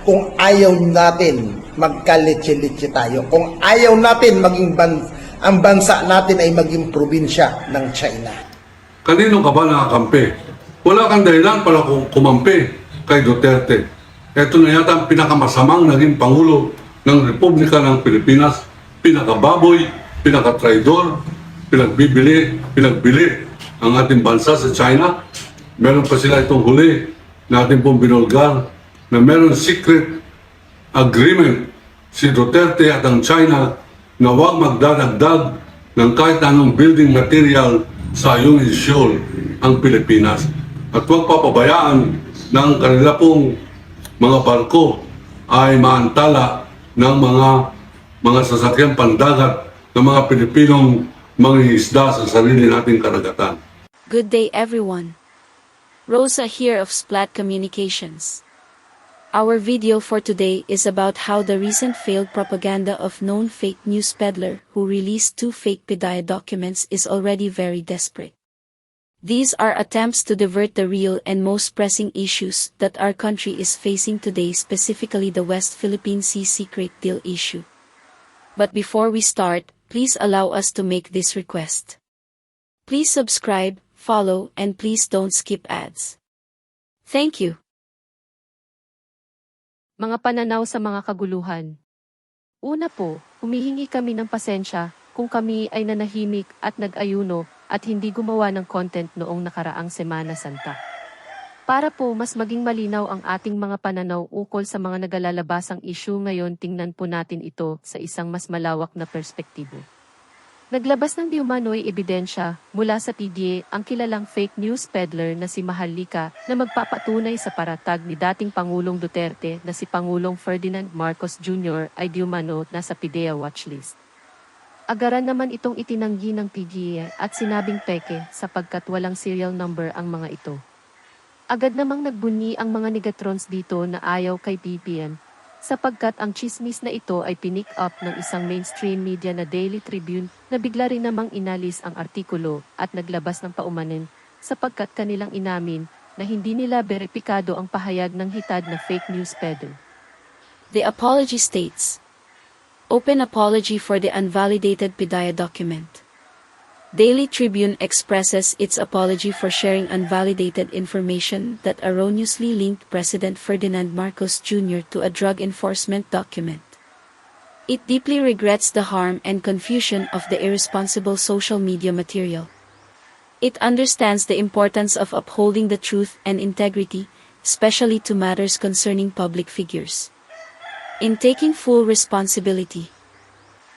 kung ayaw natin magkalitsi-litsi tayo, kung ayaw natin maging ang bansa natin ay maging probinsya ng China. Kanino ka ba nakakampi? Wala kang dahilan para kumampi kay Duterte. Ito na yata ang pinakamasamang naging Pangulo ng Republika ng Pilipinas. Pinakababoy, pinakatraidor, pinagbili ang ating bansa sa China. Meron pa sila itong huli na ating pong binulgar na meron secret agreement si Duterte at ang China na huwag magdadagdag ng kahit anong building material sa iyong isyon ang Pilipinas. At huwag papabayaan ng kanila pong mga barko ay maantala ng mga sasakyang pandagat ng mga Pilipinong mangingisda sa sarili nating karagatan. Good day everyone. Rosa here of Splat Communications. Our video for today is about how the recent failed propaganda of known fake news peddler who released 2 fake PDEA documents is already very desperate. These are attempts to divert the real and most pressing issues that our country is facing today, specifically the West Philippine Sea secret deal issue. But before we start, please allow us to make this request. Please subscribe, follow, and please don't skip ads. Thank you. Mga pananaw sa mga kaguluhan. Una po, humihingi kami ng pasensya kung kami ay nanahimik at nag-ayuno at hindi gumawa ng content noong nakaraang Semana Santa. Para po mas maging malinaw ang ating mga pananaw ukol sa mga nagalalabasang issue ngayon, tingnan po natin ito sa isang mas malawak na perspektibo. Naglabas ng diumano'y ebidensya mula sa PDEA ang kilalang fake news peddler na si Maharlika na magpapatunay sa paratag ni dating Pangulong Duterte na si Pangulong Ferdinand Marcos Jr. ay diumano na sa PDEA watchlist. Agaran naman itong itinanggi ng PDEA at sinabing peke sapagkat walang serial number ang mga ito. Agad namang nagbunyi ang mga negatrons dito na ayaw kay BBM, sapagkat ang chismis na ito ay pinick up ng isang mainstream media na Daily Tribune na bigla rin namang inalis ang artikulo at naglabas ng paumanin sapagkat kanilang inamin na hindi nila beripikado ang pahayag ng hitad na fake news peddler. The apology states, Open apology for the unvalidated PDEA document. Daily Tribune expresses its apology for sharing unvalidated information that erroneously linked President Ferdinand Marcos Jr. to a drug enforcement document. It deeply regrets the harm and confusion of the irresponsible social media material. It understands the importance of upholding the truth and integrity, especially to matters concerning public figures. In taking full responsibility,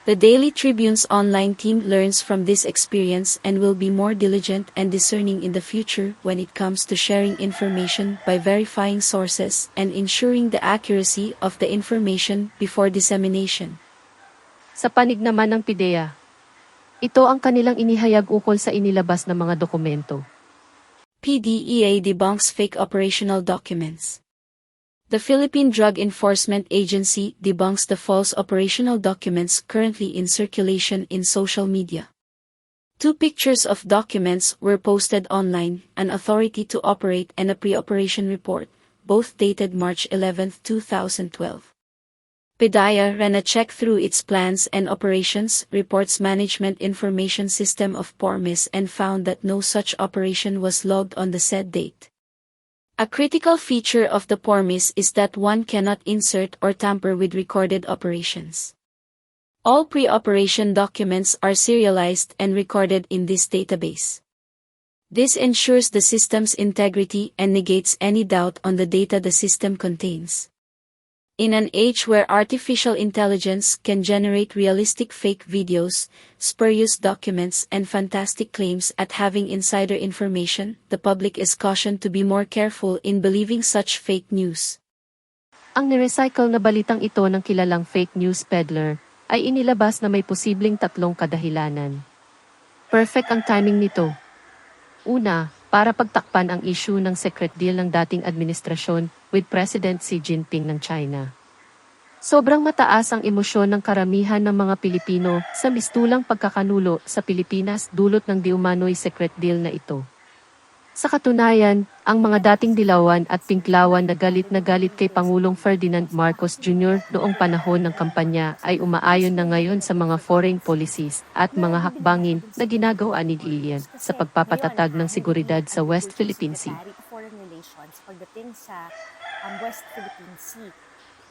the Daily Tribune's online team learns from this experience and will be more diligent and discerning in the future when it comes to sharing information by verifying sources and ensuring the accuracy of the information before dissemination. Sa panig naman ng PDEA, ito ang kanilang inihayag ukol sa inilabas na mga dokumento. PDEA debunks fake operational documents. The Philippine Drug Enforcement Agency debunks the false operational documents currently in circulation in social media. 2 pictures of documents were posted online, an authority to operate and a pre-operation report, both dated March 11, 2012. PDEA ran a check through its plans and operations reports management information system of PORMIS and found that no such operation was logged on the said date. A critical feature of the PORMIS is that one cannot insert or tamper with recorded operations. All pre-operation documents are serialized and recorded in this database. This ensures the system's integrity and negates any doubt on the data the system contains. In an age where artificial intelligence can generate realistic fake videos, spurious documents and fantastic claims at having insider information, the public is cautioned to be more careful in believing such fake news. Ang nirecycle na balitang ito ng kilalang fake news peddler ay inilabas na may posibleng 3 kadahilanan. Perfect ang timing nito. Una, para pagtakpan ang issue ng secret deal ng dating administrasyon with President Xi Jinping ng China. Sobrang mataas ang emosyon ng karamihan ng mga Pilipino sa mistulang pagkakanulo sa Pilipinas dulot ng diumano'y secret deal na ito. Sa katunayan, ang mga dating dilawan at pinklawan na galit kay Pangulong Ferdinand Marcos Jr. noong panahon ng kampanya ay umaayon na ngayon sa mga foreign policies at mga hakbangin na ginagawa ni Lilian sa pagpapatatag ng seguridad sa West Philippine Sea. Secretary of Foreign Relations pagdating sa West Philippine Sea.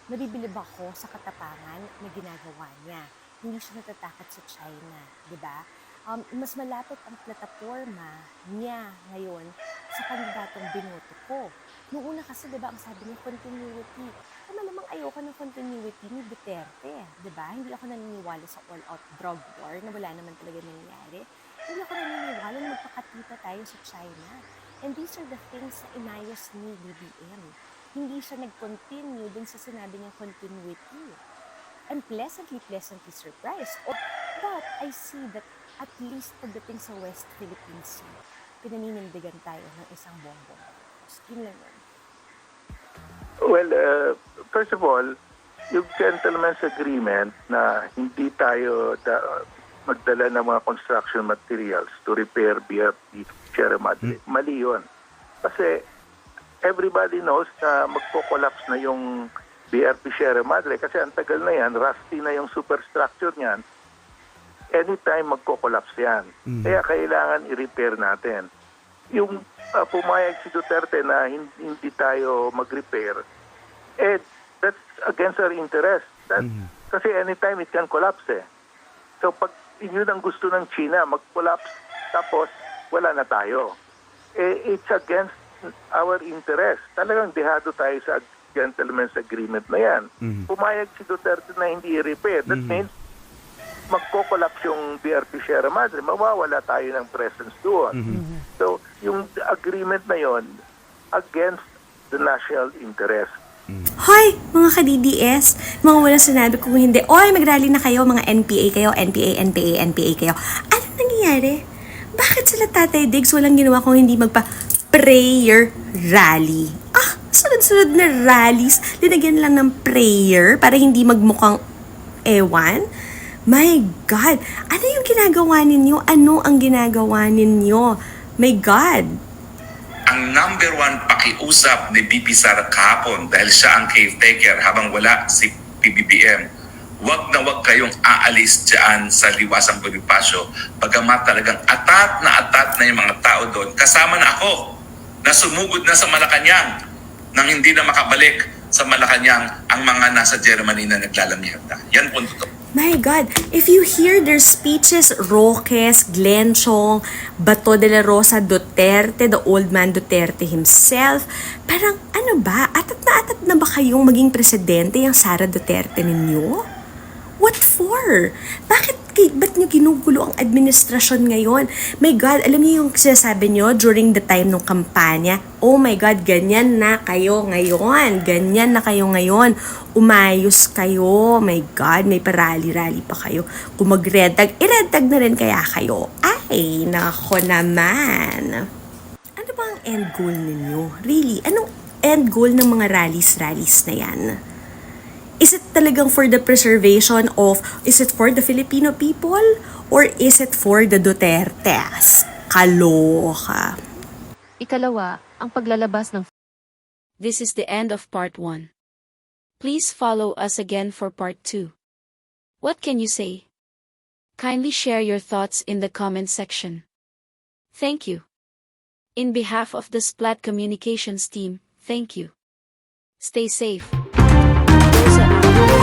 Nabibilib ako sa katapangan na ginagawa niya. Hindi siya natatakot sa China, di ba? Mas malapit ang plataforma niya ngayon sa kandidatong binoto ko. Noong una kasi, di ba, ang sabi niya, continuity. Malamang ayoko ng continuity ni Duterte, di ba? Hindi ako naniniwala sa all-out drug war na wala naman talaga nangyayari. Hindi ako naniniwala na magpakatita tayo sa China. And these are the things na inayos ni BBM. Hindi siya nag-continue dun sa sinabi niyang continuity. I'm pleasantly surprised. But I see that at least pagdating sa West Philippine Sea, pinaninindigan tayo ng isang bongbong. Yun lang yun. Well, first of all, yung gentleman's agreement na hindi tayo magdala ng mga construction materials to repair BRP Sierra Madre. Mali yun. Kasi everybody knows na magpo-collapse na yung BRP Sierra Madre kasi ang tagal na yan, rusty na yung superstructure niyan. Anytime magko-collapse yan. Kaya kailangan i-repair natin. Yung pumayag si Duterte na hindi tayo mag-repair, that's against our interest. Kasi anytime it can collapse eh. So pag yun ang gusto ng China, mag-collapse, tapos wala na tayo. It's against our interest. Talagang dehado tayo sa gentleman's agreement na yan. Pumayag si Duterte na hindi i-repair. That means magko-collapse yung BRP Sierra Madre, mawawala tayo ng presence doon. So, yung agreement na yon against the national interest. Hoy, mga ka-DDS, mga walang sinabi kung hindi, oy, mag-rally na kayo, mga NPA kayo, NPA kayo. Ano nangyayari? Bakit sila Tatay Diggs walang ginawa kung hindi magpa-prayer rally? Sunod-sunod na rallies, linagyan lang ng prayer para hindi magmukhang ewan? My God, ano yung ginagawa ninyo? Ano ang ginagawa ninyo? My God. Ang number one pakiusap ni BP Sara kahapon dahil siya ang caretaker habang wala si PBBM, wag na wag kayong aalis dyan sa Liwasang Bonifacio bagamat talagang atat na yung mga tao doon. Kasama na ako na sumugod na sa Malacanang nang hindi na makabalik sa Malacanang ang mga nasa Germany na naglalamihanda. Yan po totoo. My God, if you hear their speeches, Roques, Glenn Chong, Bato de la Rosa Duterte, the old man Duterte himself, parang ano ba, atat na ba kayong maging presidente yung Sara Duterte ninyo? What for? Ba't nyo ginugulo ang administrasyon ngayon? My God, alam niyo yung sinasabi nyo during the time ng kampanya? Oh my God, ganyan na kayo ngayon. Ganyan na kayo ngayon. Umayos kayo. My God, may parali-rally pa kayo. Kung mag-red tag, i-red tag na rin kaya kayo. Ay, nako naman. Ano ba ang end goal ninyo? Really? Anong end goal ng mga rallies na yan? Is it talagang for the preservation of, is it for the Filipino people? Or is it for the Dutertes? Kaloka. Ikalawa, ang paglalabas ng This is the end of part 1. Please follow us again for part 2. What can you say? Kindly share your thoughts in the comment section. Thank you. In behalf of the Splat Communications team, thank you. Stay safe. Rosa out.